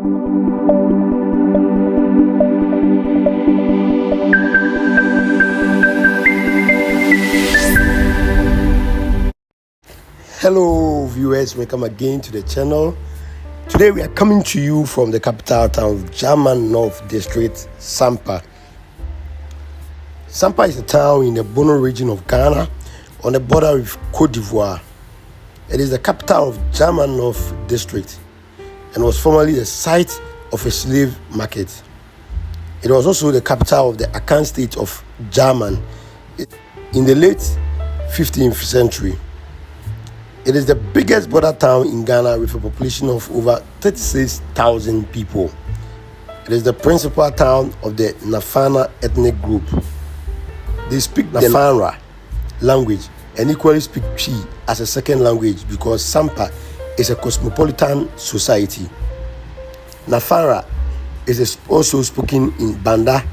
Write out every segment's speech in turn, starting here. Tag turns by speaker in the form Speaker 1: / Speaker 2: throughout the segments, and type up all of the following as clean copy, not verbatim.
Speaker 1: Hello viewers, welcome again to the channel. Today we are coming to you from the capital town of Jaman North District, Sampa. Sampa is a town in the Bono Region of Ghana on the border with Côte d'Ivoire. It is the capital of Jaman North District and was formerly the site of a slave market. It was also the capital of the Akan State of Gyaaman in the late 15th century. It is the biggest border town in Ghana with a population of over 36,000 people. It is the principal town of the Nafana ethnic group. They speak the Nafaanra language and equally speak Twi as a second language because Sampa is a cosmopolitan society. Nafaanra is also spoken in Banda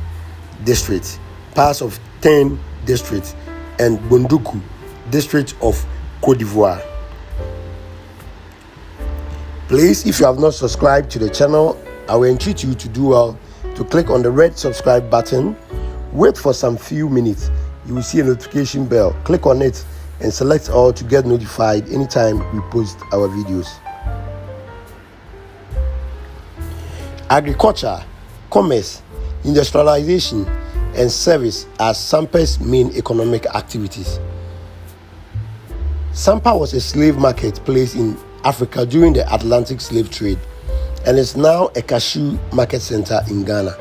Speaker 1: District, parts of Tain District, and Bondoukou District of Côte d'Ivoire. Please, if you have not subscribed to the channel, I will entreat you to do well to click on the red subscribe button. Wait for some few minutes. You will see a notification bell. Click on it and select all to get notified anytime we post our videos. Agriculture, commerce, industrialization, and service are Sampa's main economic activities. Sampa was a slave marketplace in Africa during the Atlantic slave trade and is now a cashew market center in Ghana.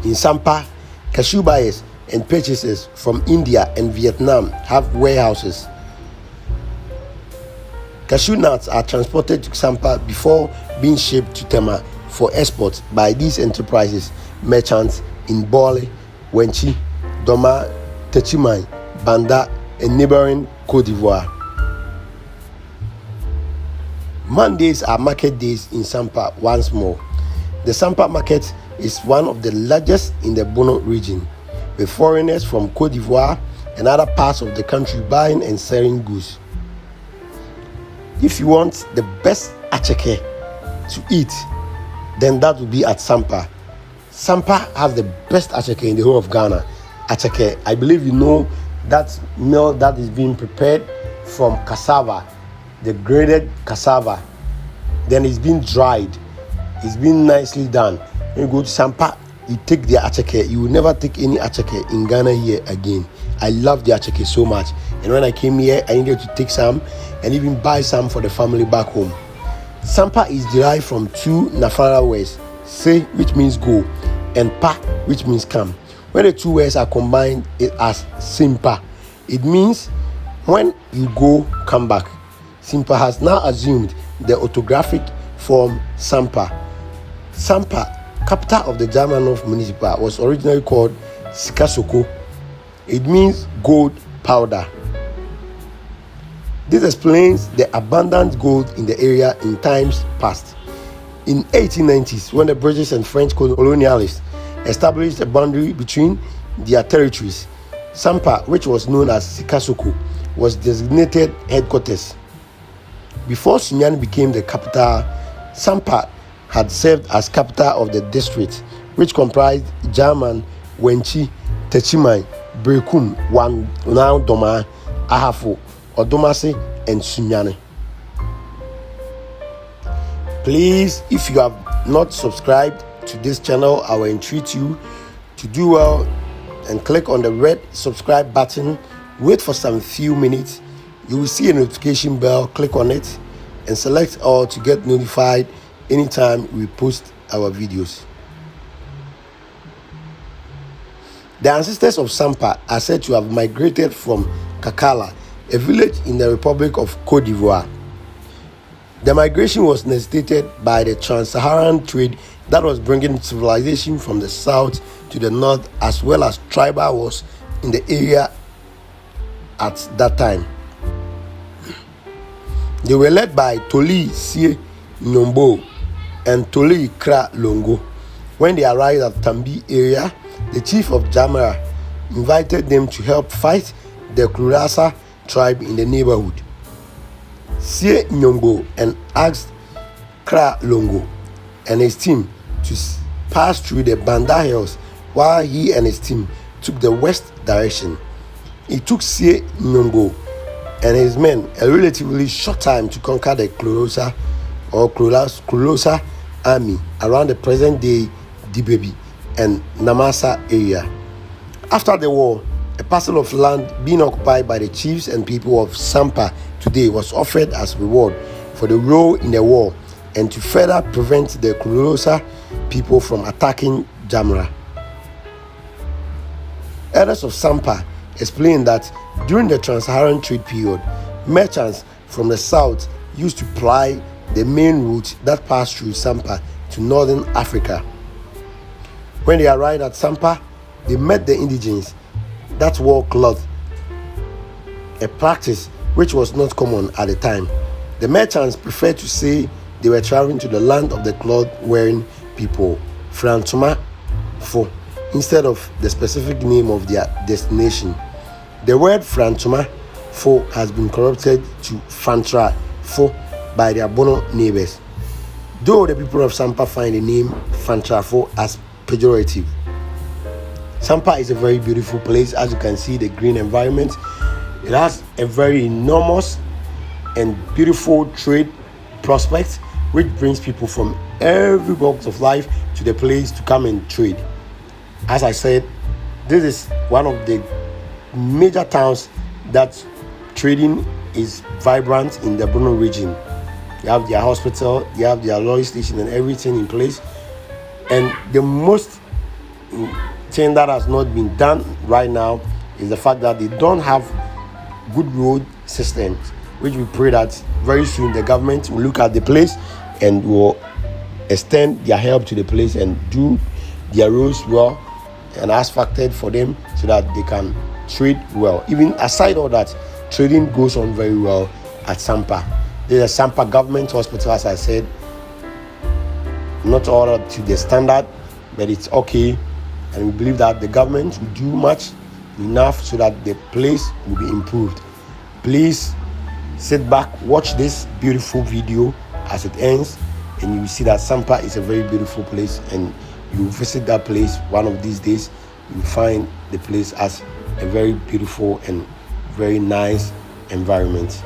Speaker 1: In Sampa, cashew buyers and purchasers from India and Vietnam have warehouses. Cashew nuts are transported to Sampa before being shipped to Techiman for export by these enterprises merchants in Bole, Wenchi, Dormaa, Techiman, Banda, and neighboring Côte d'Ivoire. Mondays are market days in Sampa once more. The Sampa market is one of the largest in the Bono region, with foreigners from Côte d'Ivoire and other parts of the country buying and selling goods. If you want the best acheke to eat, then that will be at Sampa. Sampa has the best acheke in the whole of Ghana. Acheke, I believe you know that meal that is being prepared from cassava, the grated cassava, then it's been dried, it's been nicely done. When you go to Sampa, you take the acheke. You will never take any acheke in Ghana here again. I love the acheke so much, and when I came here I needed to take some and even buy some for the family back home. Sampa is derived from two Nafaanra words, se, which means go, and pa, which means come. When the two words are combined as Sempa, it means when you go, come back. Sempa has now assumed the orthographic form Sampa. Sampa, capital of the Jaman North Municipal, was originally called Sikasoko. It means gold powder. This explains the abundant gold in the area in times past. In 1890s, when the British and French colonialists established a boundary between their territories, Sampa, which was known as Sikasoko, was designated headquarters. Before Sunyani became the capital, Sampa had served as capital of the district, which comprised Jaman, Wenchi, Techiman, Berekum, now Dormaa, Ahafo, Odumasi and Sunyani. Please, if you have not subscribed to this channel, I will entreat you to do well and click on the red subscribe button. Wait for some few minutes. You will see a notification bell. Click on it and select all to get notified anytime we post our videos. The ancestors of Sampa are said to have migrated from Kakala, a village in the Republic of Côte d'Ivoire. The migration was necessitated by the trans-Saharan trade that was bringing civilization from the south to the north, as well as tribal wars in the area at that time. They were led by Toli Sie Nyombo and Toli Kra Longo. When they arrived at Tambi area, the chief of Jamara invited them to help fight the Kurasa tribe in the neighborhood. Sie Nyombo and asked Accra Longo and his team to pass through the Banda Hills, while he and his team took the west direction. It took Sie Nyongo and his men a relatively short time to conquer the Closa army around the present-day Dibebi and Namasa area. After the war, a parcel of land being occupied by the chiefs and people of Sampa today was offered as reward for the role in the war and to further prevent the Closa people from attacking Jamra. Elders of Sampa explained that during the Trans-Saharan trade period, merchants from the south used to ply the main route that passed through Sampa to northern Africa. When they arrived at Sampa, they met the indigenes that wore cloth, a practice which was not common at the time. The merchants preferred to say they were traveling to the land of the cloth-wearing people, Frantuma Fo, instead of the specific name of their destination. The word Frantuma Fo has been corrupted to Fantra Fo by their Bono neighbors, though the people of Sampa find the name Fantra Fo as pejorative. Sampa is a very beautiful place. As you can see, the green environment. It has a very enormous and beautiful trade prospect, which brings people from every walk of life to the place to come and trade. As I said, this is one of the major towns that trading is vibrant in the Bono region. You have their hospital, you have their lorry station and everything in place. And the most thing that has not been done right now is the fact that they don't have good road systems, which we pray that very soon the government will look at the place and will extend their help to the place and do their roads well and asphalted for them so that they can trade well. Even aside all that, trading goes on very well at Sampa. There's a Sampa government hospital, as I said, not all up to the standard, but it's okay. And we believe that the government will do enough so that the place will be improved. Please sit back, watch this beautiful video as it ends, and you will see that Sampa is a very beautiful place, and you will visit that place one of these days. You will find the place as a very beautiful and very nice environment.